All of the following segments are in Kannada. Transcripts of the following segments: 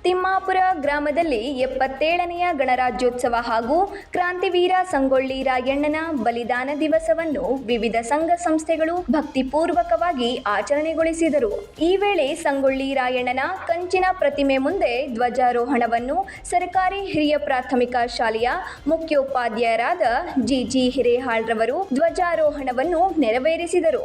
ತಿಮ್ಮಾಪುರ ಗ್ರಾಮದಲ್ಲಿ 77ನೆಯ ಗಣರಾಜ್ಯೋತ್ಸವ ಹಾಗೂ ಕ್ರಾಂತಿವೀರ ಸಂಗೊಳ್ಳಿ ರಾಯಣ್ಣನ ಬಲಿದಾನ ದಿವಸವನ್ನು ವಿವಿಧ ಸಂಘ ಸಂಸ್ಥೆಗಳು ಭಕ್ತಿಪೂರ್ವಕವಾಗಿ ಆಚರಣೆಗೊಳಿಸಿದರು. ಈ ವೇಳೆ ಸಂಗೊಳ್ಳಿ ರಾಯಣ್ಣನ ಕಂಚಿನ ಪ್ರತಿಮೆ ಮುಂದೆ ಧ್ವಜಾರೋಹಣವನ್ನು ಸರ್ಕಾರಿ ಹಿರಿಯ ಪ್ರಾಥಮಿಕ ಶಾಲೆಯ ಮುಖ್ಯೋಪಾಧ್ಯಾಯರಾದ ಜಿಜಿ ಹಿರೇಹಾಳ್ರವರು ಧ್ವಜಾರೋಹಣವನ್ನು ನೆರವೇರಿಸಿದರು.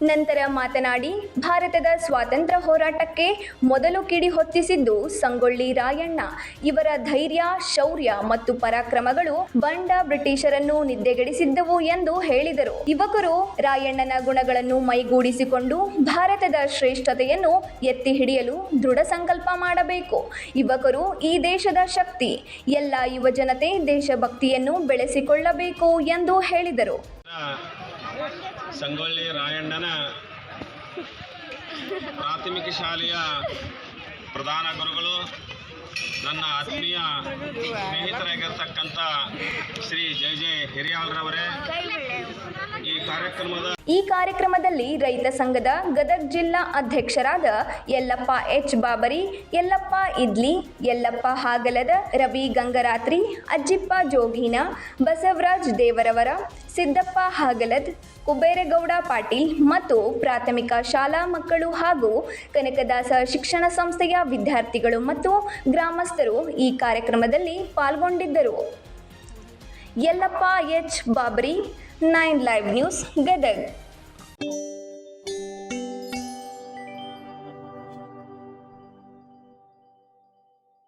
ನಂತರ ಮಾತನಾಡಿ, ಭಾರತದ ಸ್ವಾತಂತ್ರ್ಯ ಹೋರಾಟಕ್ಕೆ ಮೊದಲು ಕಿಡಿ ಹೊತ್ತಿಸಿದ್ದು ಸಂಗೊಳ್ಳಿ ರಾಯಣ್ಣ. ಇವರ ಧೈರ್ಯ, ಶೌರ್ಯ ಮತ್ತು ಪರಾಕ್ರಮಗಳು ಬಂಡ ಬ್ರಿಟಿಷರನ್ನು ನಿದ್ದೆಗೆಡಿಸಿದ್ದವು ಎಂದು ಹೇಳಿದರು. ಯುವಕರು ರಾಯಣ್ಣನ ಗುಣಗಳನ್ನು ಮೈಗೂಡಿಸಿಕೊಂಡು ಭಾರತದ ಶ್ರೇಷ್ಠತೆಯನ್ನು ಎತ್ತಿ ಹಿಡಿಯಲು ದೃಢ ಸಂಕಲ್ಪ ಮಾಡಬೇಕು. ಯುವಕರು ಈ ದೇಶದ ಶಕ್ತಿ. ಎಲ್ಲ ಯುವಜನತೆ ದೇಶಭಕ್ತಿಯನ್ನು ಬೆಳೆಸಿಕೊಳ್ಳಬೇಕು ಎಂದು ಹೇಳಿದರು. ಸಂಗೊಳ್ಳಿ ರಾಯಣ್ಣನ ಪ್ರಾಥಮಿಕ ಶಾಲೆಯ ಪ್ರಧಾನ ಗುರುಗಳು, ನನ್ನ ಆತ್ಮೀಯ ಸ್ನೇಹಿತರಾಗಿರ್ತಕ್ಕಂಥ ಶ್ರೀ ಜೆ ಹಿರಿಯಾಳ್ರವರೇ, ಈ ಕಾರ್ಯಕ್ರಮದಲ್ಲಿ ರೈತ ಸಂಘದ ಗದಗ ಜಿಲ್ಲಾ ಅಧ್ಯಕ್ಷರಾದ ಯಲ್ಲಪ್ಪ ಎಚ್ ಬಾಬರಿ, ಯಲ್ಲಪ್ಪ ಇದ್ಲಿ, ಯಲ್ಲಪ್ಪ ಹಾಗಲದ, ರವಿ ಗಂಗರಾತ್ರಿ, ಅಜ್ಜಿಪ್ಪ ಜೋಗೀನ, ಬಸವರಾಜ್ ದೇವರವರ, ಸಿದ್ದಪ್ಪ ಹಾಗಲದ್, ಕುಬೇರೇಗೌಡ ಪಾಟೀಲ್ ಮತ್ತು ಪ್ರಾಥಮಿಕ ಶಾಲಾ ಮಕ್ಕಳು ಹಾಗೂ ಕನಕದಾಸ ಶಿಕ್ಷಣ ಸಂಸ್ಥೆಯ ವಿದ್ಯಾರ್ಥಿಗಳು ಮತ್ತು ಗ್ರಾಮಸ್ಥರು ಈ ಕಾರ್ಯಕ್ರಮದಲ್ಲಿ ಪಾಲ್ಗೊಂಡಿದ್ದರು. Yallappa H Babari, 9 live news, Gadag.